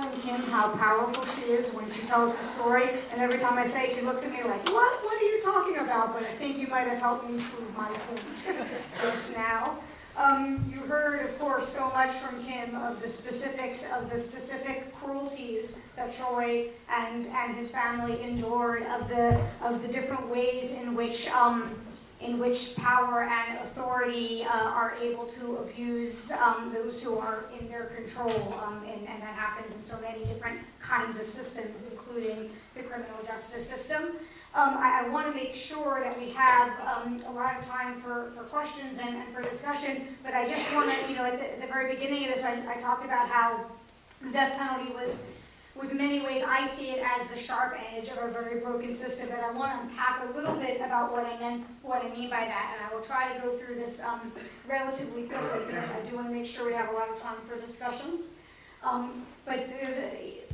telling Kim how powerful she is when she tells her story, and every time I say it, she looks at me like, what? What are you talking about? But I think you might have helped me prove my point just now. You heard, of course, so much from Kim of the specifics of the specific cruelties that Troy and his family endured, of the different ways in which power and authority are able to abuse those who are in their control, and that happens in so many different kinds of systems, including the criminal justice system. I want to make sure that we have a lot of time for questions and for discussion, but I just want to, at the very beginning of this, I talked about how the death penalty was in many ways, I see it as the sharp edge of a very broken system, but I want to unpack a little bit about what I mean by that, and I will try to go through this relatively quickly, because I do want to make sure we have a lot of time for discussion. But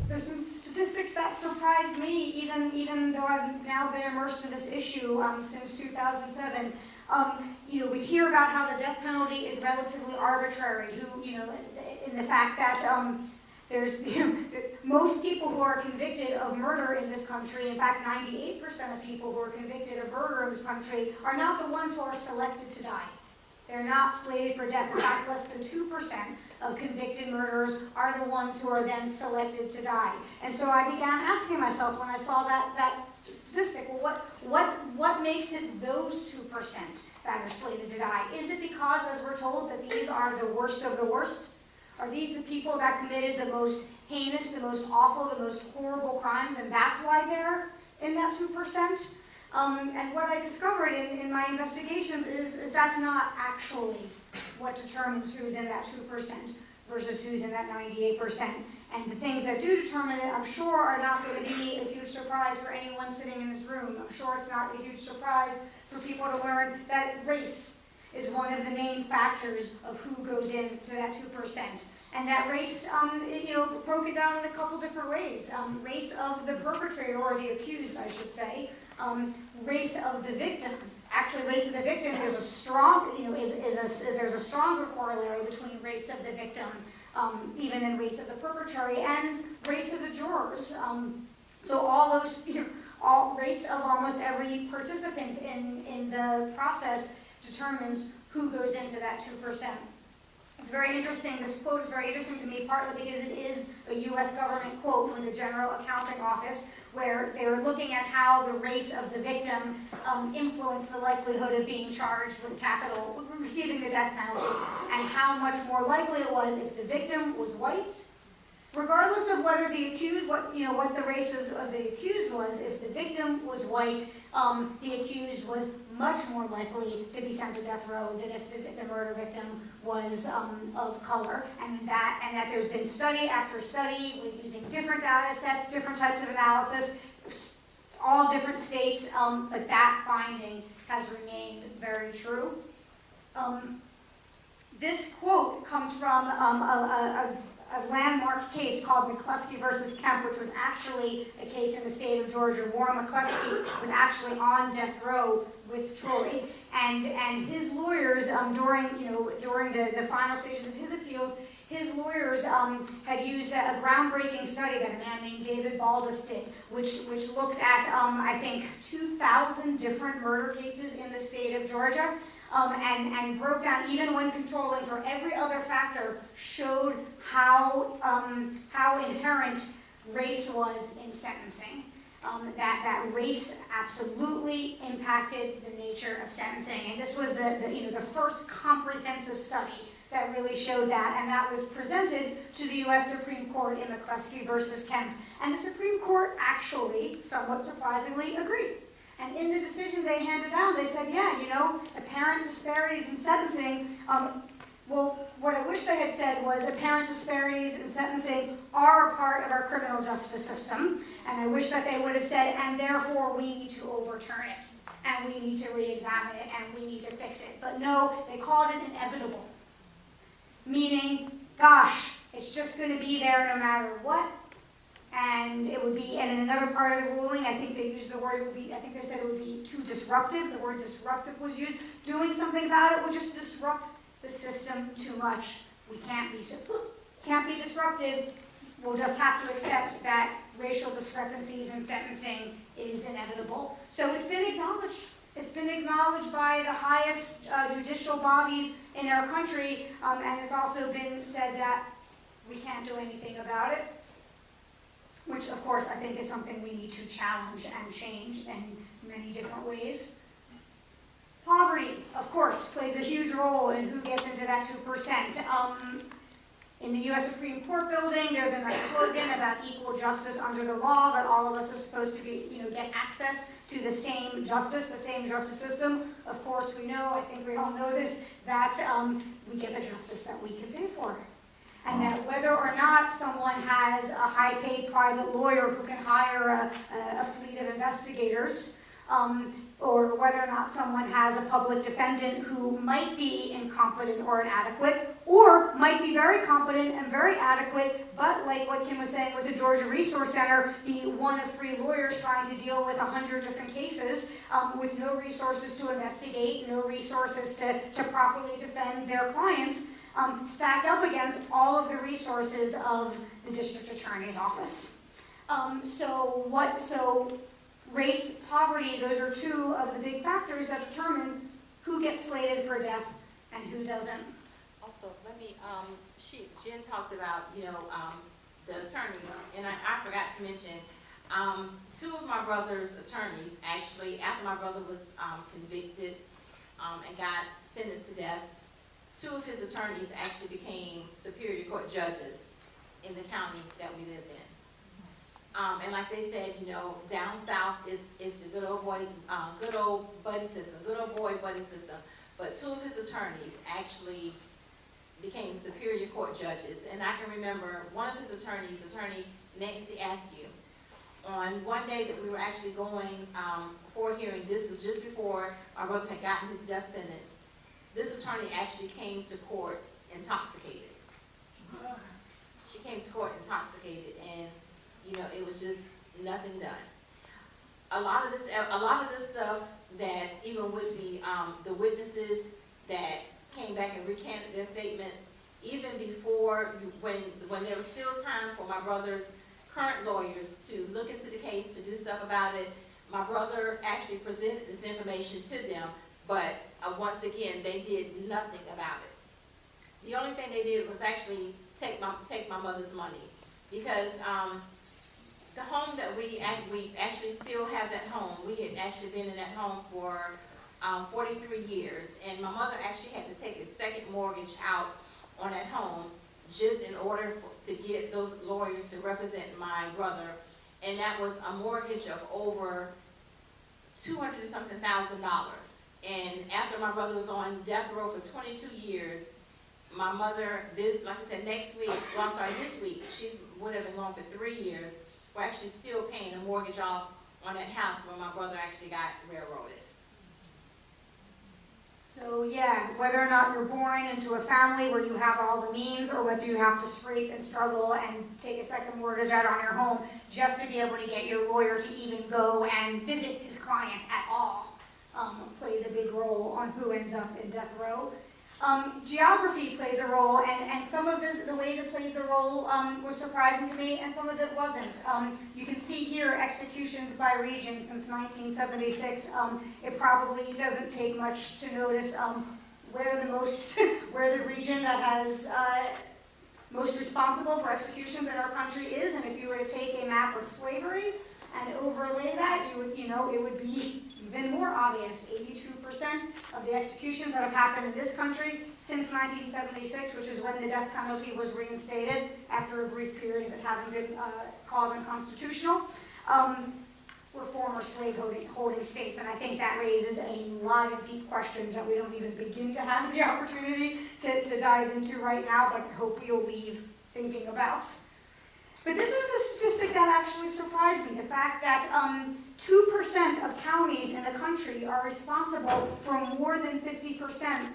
there's some statistics that surprised me, even though I've now been immersed in this issue since 2007. We hear about how the death penalty is relatively arbitrary, in the fact that there's, most people who are convicted of murder in this country, in fact, 98% of people who are convicted of murder in this country are not the ones who are selected to die. They're not slated for death. In fact, less than 2% of convicted murderers are the ones who are then selected to die. And so I began asking myself when I saw that statistic, well, what makes it those 2% that are slated to die? Is it because, as we're told, that these are the worst of the worst? Are these the people that committed the most heinous, the most awful, the most horrible crimes, and that's why they're in that 2%? And what I discovered in my investigations is that's not actually what determines who's in that 2% versus who's in that 98%. And the things that do determine it, I'm sure, are not going to be a huge surprise for anyone sitting in this room. I'm sure it's not a huge surprise for people to learn that race is one of the main factors of who goes into that 2%. And that race, broke it down in a couple different ways. Race of the perpetrator, or the accused, I should say. Race of the victim. Actually, race of the victim is a strong, there's a stronger corollary between race of the victim, even in race of the perpetrator, and race of the jurors. So all those, all race of almost every participant in the process determines who goes into that 2%. It's very interesting. This quote is very interesting to me, partly because it is a U.S. government quote from the General Accounting Office, where they were looking at how the race of the victim influenced the likelihood of being charged with receiving the death penalty, and how much more likely it was if the victim was white. Regardless of whether the accused, what the races of the accused was, if the victim was white, the accused was much more likely to be sent to death row than if the murder victim was of color. And that there's been study after study with using different data sets, different types of analysis, all different states, but that finding has remained very true. This quote comes from a landmark case called McCluskey versus Kemp, which was actually a case in the state of Georgia. Warren McCluskey was actually on death row with Troy, and his lawyers during the final stages of his appeals, his lawyers had used a groundbreaking study that a man named David Bldg did, which looked at I think 2,000 different murder cases in the state of Georgia. And broke down, even when controlling for every other factor, showed how inherent race was in sentencing. That race absolutely impacted the nature of sentencing. And this was the first comprehensive study that really showed that, and that was presented to the U.S. Supreme Court in McCluskey versus Kemp. And the Supreme Court actually, somewhat surprisingly, agreed. And in the decision they handed down, they said, apparent disparities in sentencing, well, what I wish they had said was apparent disparities in sentencing are a part of our criminal justice system, and I wish that they would have said, and therefore we need to overturn it, and we need to re-examine it, and we need to fix it. But no, they called it inevitable, meaning, gosh, it's just going to be there no matter what. And it would be, and in another part of the ruling, I think they used the word, I think they said it would be too disruptive. The word disruptive was used. Doing something about it would just disrupt the system too much. We can't be disruptive. we'll just have to accept that racial discrepancies in sentencing is inevitable. So it's been acknowledged. It's been acknowledged by the highest judicial bodies in our country, and it's also been said that we can't do anything about it, which of course I think is something we need to challenge and change in many different ways. Poverty, of course, plays a huge role in who gets into that 2%. In the U.S. Supreme Court building, there's a nice slogan about equal justice under the law, that all of us are supposed to be, get access to the same justice system. Of course, we know, I think we all know this, that we get the justice that we can pay for. And that whether or not someone has a high-paid private lawyer who can hire a fleet of investigators, or whether or not someone has a public defendant who might be incompetent or inadequate, or might be very competent and very adequate, but like what Kim was saying with the Georgia Resource Center, be one of 3 lawyers trying to deal with 100 different cases with no resources to investigate, no resources to properly defend their clients, stacked up against all of the resources of the district attorney's office. So race, poverty, those are 2 of the big factors that determine who gets slated for death and who doesn't. Also, let me, Jen talked about, the attorneys, and I forgot to mention, 2 of my brother's attorneys, actually, after my brother was convicted and got sentenced to death, 2 of his attorneys actually became Superior Court judges in the county that we live in. And like they said, down south is the good old boy buddy system, good old boy buddy system. But 2 of his attorneys actually became Superior Court judges. And I can remember one of his attorneys, Attorney Nancy Askew, on one day that we were actually going for a hearing, this was just before my brother had gotten his death sentence, this attorney actually came to court intoxicated. She came to court intoxicated, and it was just nothing done. A lot of this stuff that even with the witnesses that came back and recanted their statements, even before when there was still time for my brother's current lawyers to look into the case, to do stuff about it, my brother actually presented this information to them, but once again, they did nothing about it. The only thing they did was actually take my mother's money, because the home that we actually still have that home. We had actually been in that home for 43 years, and my mother actually had to take a second mortgage out on that home just in order to get those lawyers to represent my brother, and that was a mortgage of over $200-something thousand. And after my brother was on death row for 22 years, my mother, this week, she would have been gone for 3 years. We're actually still paying a mortgage off on that house where my brother actually got railroaded. So yeah, whether or not you're born into a family where you have all the means, or whether you have to scrape and struggle and take a second mortgage out on your home just to be able to get your lawyer to even go and visit his client at all, plays a big role on who ends up in death row. Geography plays a role, and some of the ways it plays a role was surprising to me, and some of it wasn't. You can see here executions by region since 1976. It probably doesn't take much to notice where the region that has most responsible for executions in our country is, and if you were to take a map of slavery and overlay that, it would be even more obvious. 82% of the executions that have happened in this country since 1976, which is when the death penalty was reinstated after a brief period of it having been called unconstitutional, were former slave-holding states. And I think that raises a lot of deep questions that we don't even begin to have the opportunity to dive into right now, but I hope you'll leave thinking about. But this is the statistic that actually surprised me, the fact that 2% of counties in the country are responsible for more than 50%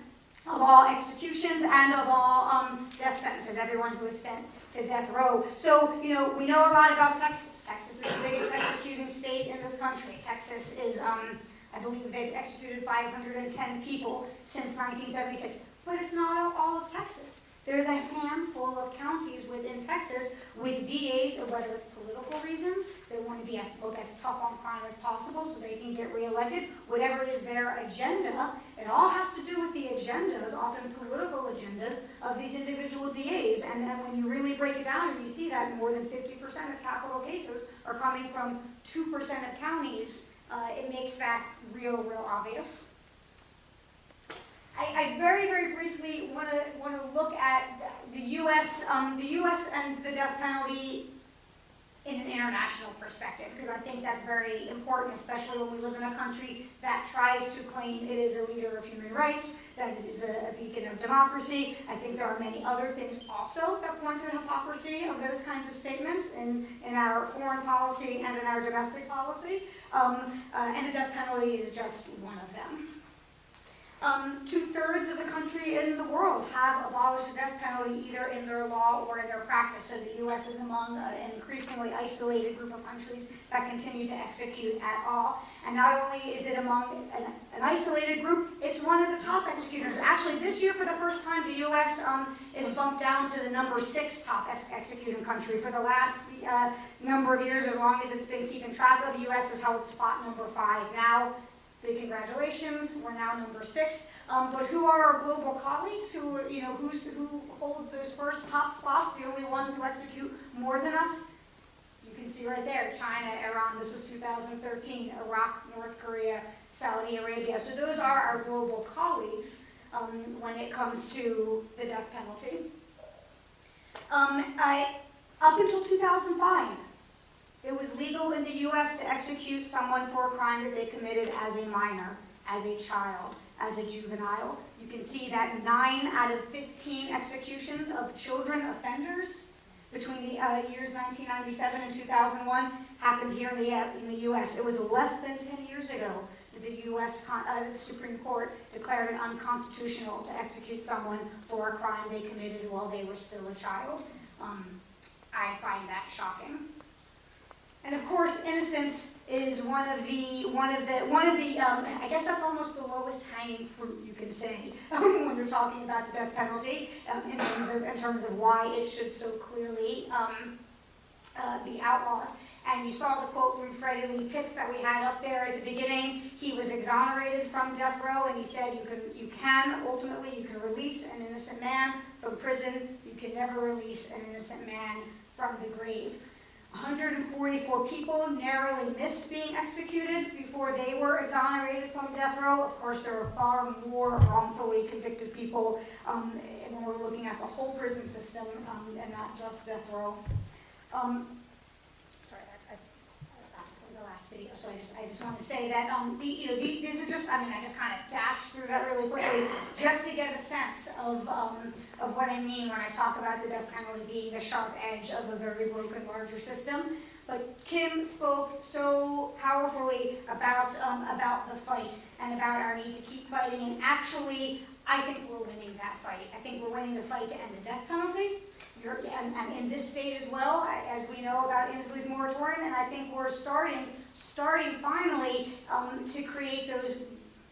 of all executions and of all death sentences, everyone who is sent to death row. So, we know a lot about Texas. Texas is the biggest executing state in this country. Texas is, I believe they've executed 510 people since 1976. But it's not all of Texas. There's a handful of counties within Texas with DAs, whether it's political reasons, they want to be look as tough on crime as possible so they can get reelected, whatever is their agenda. It all has to do with the agendas, often political agendas, of these individual DAs. And then when you really break it down and you see that more than 50% of capital cases are coming from 2% of counties, it makes that real obvious. I very, very briefly want to look at the U.S. And the death penalty in an international perspective, because I think that's very important, especially when we live in a country that tries to claim it is a leader of human rights, that it is a beacon of democracy. I think there are many other things also that point to the hypocrisy of those kinds of statements in our foreign policy and in our domestic policy, and the death penalty is just one of them. 2/3 of the country in the world have abolished the death penalty either in their law or in their practice. So the U.S. is among an increasingly isolated group of countries that continue to execute at all. And not only is it among an isolated group, it's one of the top executors. Actually, this year for the first time, the U.S. Is bumped down to the number 6 top executing country. For the last number of years, as long as it's been keeping track of, the U.S. has held spot number 5 now. Big congratulations, we're now number 6. But who are our global colleagues? Who holds those first top spots? The only ones who execute more than us? You can see right there, China, Iran, this was 2013, Iraq, North Korea, Saudi Arabia. So those are our global colleagues when it comes to the death penalty. Up until 2005, it was legal in the U.S. to execute someone for a crime that they committed as a minor, as a child, as a juvenile. You can see that 9 out of 15 executions of children offenders between the years 1997 and 2001 happened here in the U.S. It was less than 10 years ago that the U.S. Supreme Court declared it unconstitutional to execute someone for a crime they committed while they were still a child. I find that shocking. And of course, innocence is one of the I guess that's almost the lowest hanging fruit you can say when you're talking about the death penalty in terms of why it should so clearly be outlawed. And you saw the quote from Freddie Lee Pitts that we had up there at the beginning. He was exonerated from death row, and he said you can ultimately release an innocent man from prison. You can never release an innocent man from the grave. 144 people narrowly missed being executed before they were exonerated from death row. Of course, there are far more wrongfully convicted people when we're looking at the whole prison system and not just death row. Sorry, I the last video, so I just want to say that this is just, I just kind of dashed through that really quickly just to get a sense of what I mean when I talk about the death penalty being the sharp edge of a very broken larger system. But Kim spoke so powerfully about the fight and about our need to keep fighting, and actually, I think we're winning that fight. I think we're winning the fight to end the death penalty. And in this state as well, as we know about Inslee's moratorium, and I think we're starting finally to create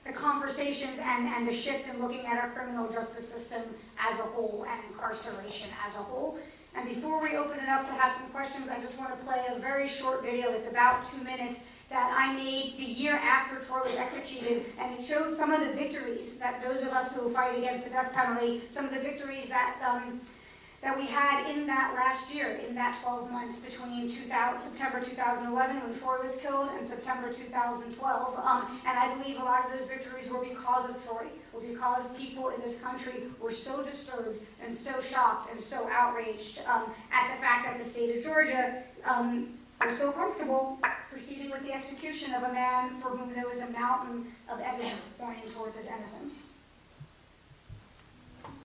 the conversations and the shift in looking at our criminal justice system as a whole and incarceration as a whole. And before we open it up to have some questions, I just want to play a very short video. It's about 2 minutes that I made the year after Troy was executed, and it showed some of the victories that those of us who fight against the death penalty, some of the victories that we had in that last year, in that 12 months between September 2011 when Troy was killed and September 2012. And I believe a lot of those victories were because of Troy, or because people in this country were so disturbed and so shocked and so outraged at the fact that the state of Georgia was so comfortable proceeding with the execution of a man for whom there was a mountain of evidence pointing towards his innocence.